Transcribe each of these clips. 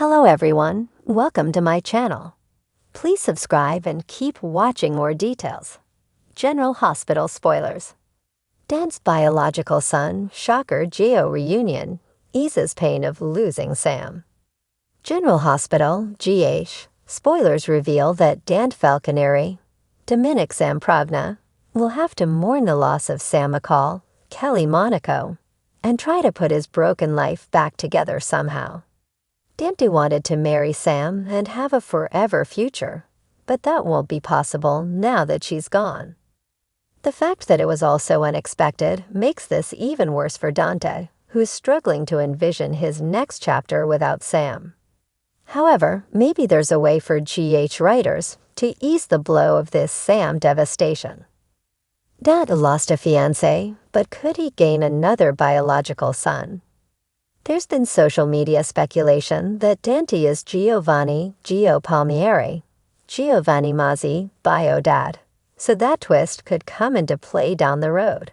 Hello everyone, welcome to my channel. Please subscribe and keep watching more details. General Hospital spoilers. Dan's biological son, shocker Geo reunion, eases pain of losing Sam. General Hospital, GH, spoilers reveal that Dan Falconeri, Dominic Sampravna, will have to mourn the loss of Sam McCall, Kelly Monaco, and try to put his broken life back together somehow. Dante wanted to marry Sam and have a forever future, but that won't be possible now that she's gone. The fact that it was all so unexpected makes this even worse for Dante, who is struggling to envision his next chapter without Sam. However, maybe there's a way for GH writers to ease the blow of this Sam devastation. Dante lost a fiancé, but could he gain another biological son? There's been social media speculation that Dante is Giovanni Gio Palmieri, Giovanni Mazzi bio dad, so that twist could come into play down the road.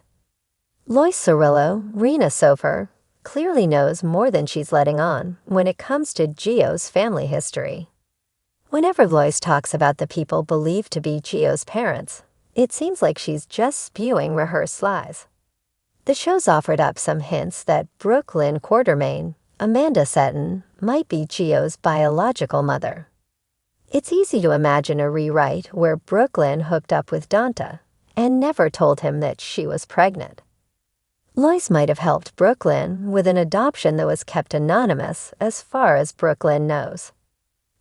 Lois Cirillo, Rena Sofer, clearly knows more than she's letting on when it comes to Gio's family history. Whenever Lois talks about the people believed to be Gio's parents, it seems like she's just spewing rehearsed lies. The show's offered up some hints that Brooklyn Quartermain, Amanda Seton, might be Gio's biological mother. It's easy to imagine a rewrite where Brooklyn hooked up with Dante and never told him that she was pregnant. Lois might have helped Brooklyn with an adoption that was kept anonymous as far as Brooklyn knows.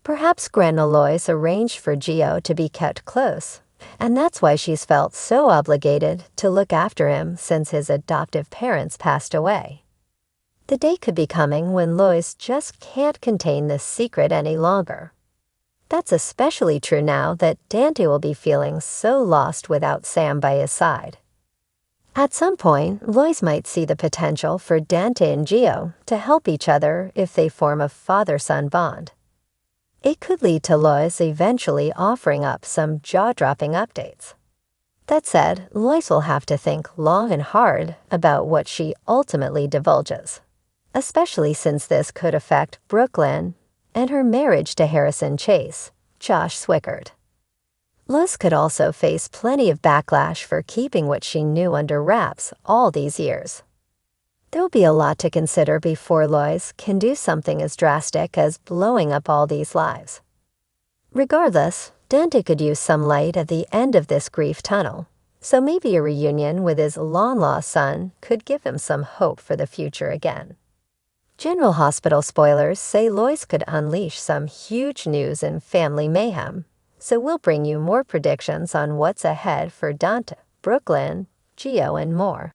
Perhaps Grandma Lois arranged for Gio to be kept close, and that's why she's felt so obligated to look after him since his adoptive parents passed away. The day could be coming when Lois just can't contain this secret any longer. That's especially true now that Dante will be feeling so lost without Sam by his side. At some point, Lois might see the potential for Dante and Gio to help each other if they form a father-son bond. It could lead to Lois eventually offering up some jaw-dropping updates. That said, Lois will have to think long and hard about what she ultimately divulges, especially since this could affect Brooklyn and her marriage to Harrison Chase, Josh Swickard. Lois could also face plenty of backlash for keeping what she knew under wraps all these years. There will be a lot to consider before Lois can do something as drastic as blowing up all these lives. Regardless, Dante could use some light at the end of this grief tunnel, so maybe a reunion with his long-lost son could give him some hope for the future again. General Hospital spoilers say Lois could unleash some huge news and family mayhem, so we'll bring you more predictions on what's ahead for Dante, Brooklyn, Gio, and more.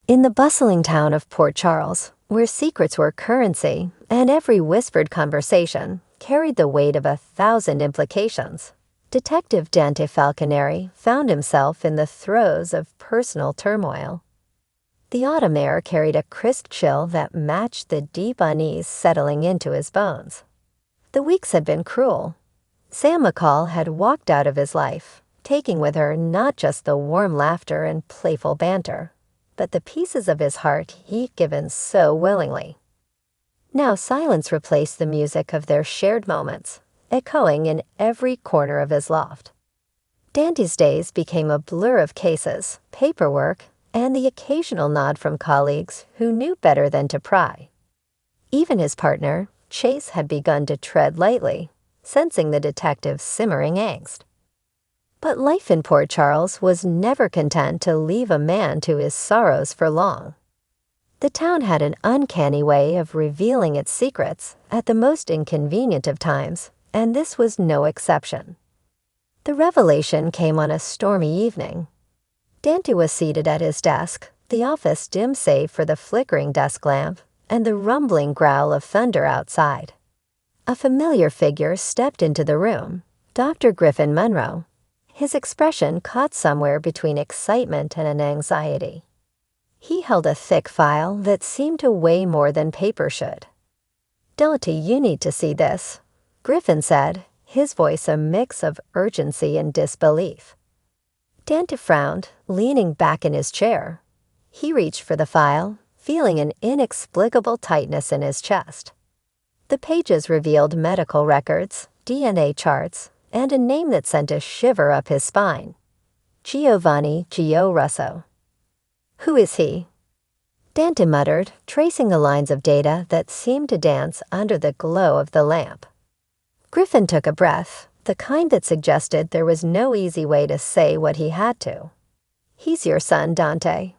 In the bustling town of Port Charles, where secrets were currency and every whispered conversation carried the weight of 1,000 implications, Detective Dante Falconeri found himself in the throes of personal turmoil. The autumn air carried a crisp chill that matched the deep unease settling into his bones. The weeks had been cruel. Sam McCall had walked out of his life, taking with her not just the warm laughter and playful banter, but the pieces of his heart he'd given so willingly. Now silence replaced the music of their shared moments, echoing in every corner of his loft. Dante's days became a blur of cases, paperwork, and the occasional nod from colleagues who knew better than to pry. Even his partner, Chase, had begun to tread lightly, sensing the detective's simmering angst. But life in Port Charles was never content to leave a man to his sorrows for long. The town had an uncanny way of revealing its secrets at the most inconvenient of times, and this was no exception. The revelation came on a stormy evening. Dante was seated at his desk, the office dim save for the flickering desk lamp and the rumbling growl of thunder outside. A familiar figure stepped into the room, Dr. Griffin Munro. His expression caught somewhere between excitement and an anxiety. He held a thick file that seemed to weigh more than paper should. "Dante, you need to see this," Griffin said, his voice a mix of urgency and disbelief. Dante frowned, leaning back in his chair. He reached for the file, feeling an inexplicable tightness in his chest. The pages revealed medical records, DNA charts, and a name that sent a shiver up his spine. Giovanni Gio Russo. Who is he? Dante muttered, tracing the lines of data that seemed to dance under the glow of the lamp. Griffin took a breath, the kind that suggested there was no easy way to say what he had to. He's your son, Dante.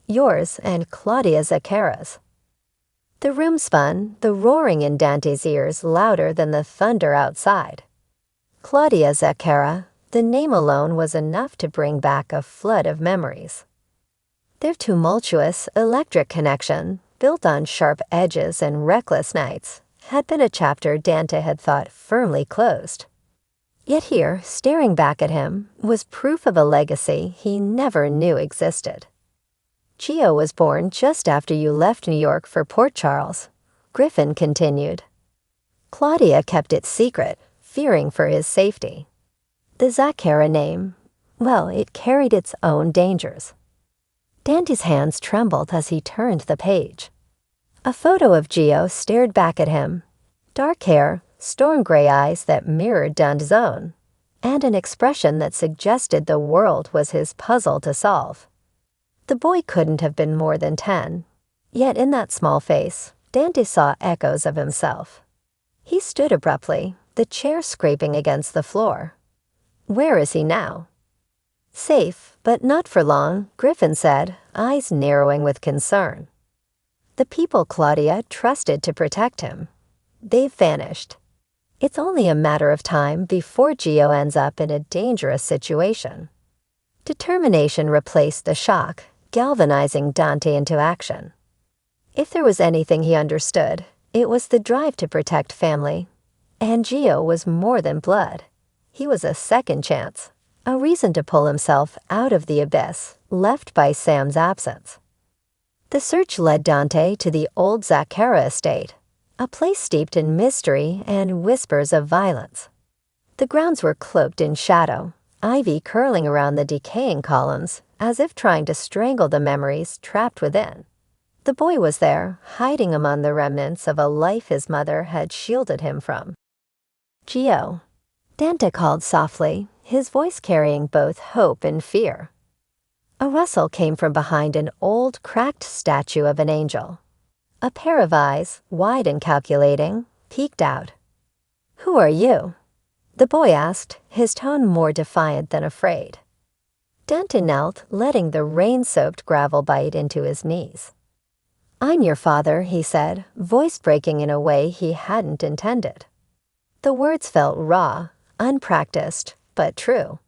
Yours and Claudia Zacchara's. The room spun, the roaring in Dante's ears louder than the thunder outside. Claudia Zacchara, the name alone was enough to bring back a flood of memories. Their tumultuous, electric connection, built on sharp edges and reckless nights, had been a chapter Dante had thought firmly closed. Yet here, staring back at him, was proof of a legacy he never knew existed. Gio was born just after you left New York for Port Charles, Griffin continued. Claudia kept it secret, fearing for his safety. The Zacchara name, well, it carried its own dangers. Dante's hands trembled as he turned the page. A photo of Gio stared back at him. Dark hair, storm gray eyes that mirrored Dante's own, and an expression that suggested the world was his puzzle to solve. The boy couldn't have been more than 10, yet in that small face, Dante saw echoes of himself. He stood abruptly, the chair scraping against the floor. Where is he now? Safe, but not for long, Griffin said, eyes narrowing with concern. The people Claudia trusted to protect him. They've vanished. It's only a matter of time before Gio ends up in a dangerous situation. Determination replaced the shock, galvanizing Dante into action. If there was anything he understood, it was the drive to protect family. And Gio was more than blood. He was a second chance. A reason to pull himself out of the abyss left by Sam's absence. The search led Dante to the old Zacchara estate, a place steeped in mystery and whispers of violence. The grounds were cloaked in shadow, ivy curling around the decaying columns as if trying to strangle the memories trapped within. The boy was there, hiding among the remnants of a life his mother had shielded him from. Gio, Dante called softly, his voice carrying both hope and fear. A rustle came from behind an old, cracked statue of an angel. A pair of eyes, wide and calculating, peeked out. "Who are you?" the boy asked, his tone more defiant than afraid. Dante knelt, letting the rain-soaked gravel bite into his knees. "I'm your father," he said, voice breaking in a way he hadn't intended. The words felt raw, unpracticed, but true.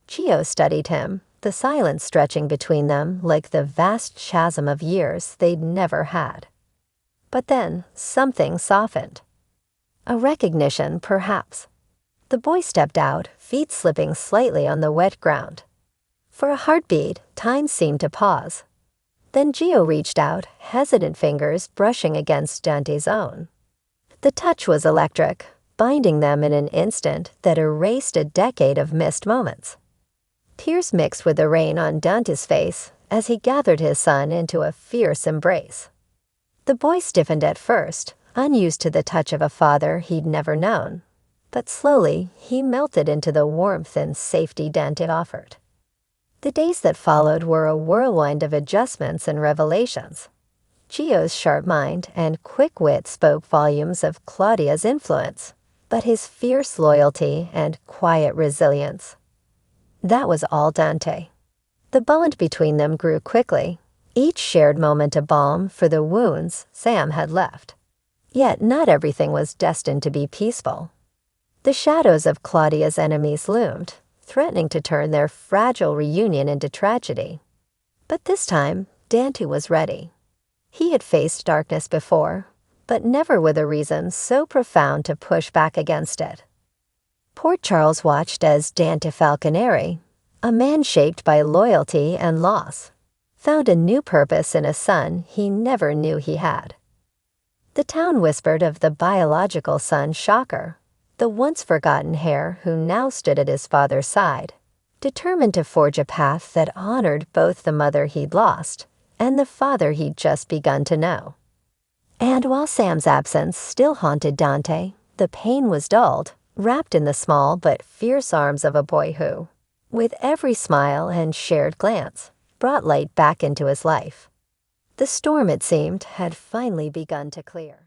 Gio studied him, the silence stretching between them like the vast chasm of years they'd never had. But then, something softened. A recognition, perhaps. The boy stepped out, feet slipping slightly on the wet ground. For a heartbeat, time seemed to pause. Then Gio reached out, hesitant fingers brushing against Dante's own. The touch was electric, binding them in an instant that erased a decade of missed moments. Tears mixed with the rain on Dante's face as he gathered his son into a fierce embrace. The boy stiffened at first, unused to the touch of a father he'd never known, but slowly he melted into the warmth and safety Dante offered. The days that followed were a whirlwind of adjustments and revelations. Gio's sharp mind and quick wit spoke volumes of Claudia's influence, but his fierce loyalty and quiet resilience. That was all Dante. The bond between them grew quickly, each shared moment a balm for the wounds Sam had left. Yet not everything was destined to be peaceful. The shadows of Claudia's enemies loomed, threatening to turn their fragile reunion into tragedy. But this time, Dante was ready. He had faced darkness before, but never with a reason so profound to push back against it. Port Charles watched as Dante Falconeri, a man shaped by loyalty and loss, found a new purpose in a son he never knew he had. The town whispered of the biological son Shocker, the once-forgotten heir who now stood at his father's side, determined to forge a path that honored both the mother he'd lost and the father he'd just begun to know. And while Sam's absence still haunted Dante, the pain was dulled, wrapped in the small but fierce arms of a boy who, with every smile and shared glance, brought light back into his life. The storm, it seemed, had finally begun to clear.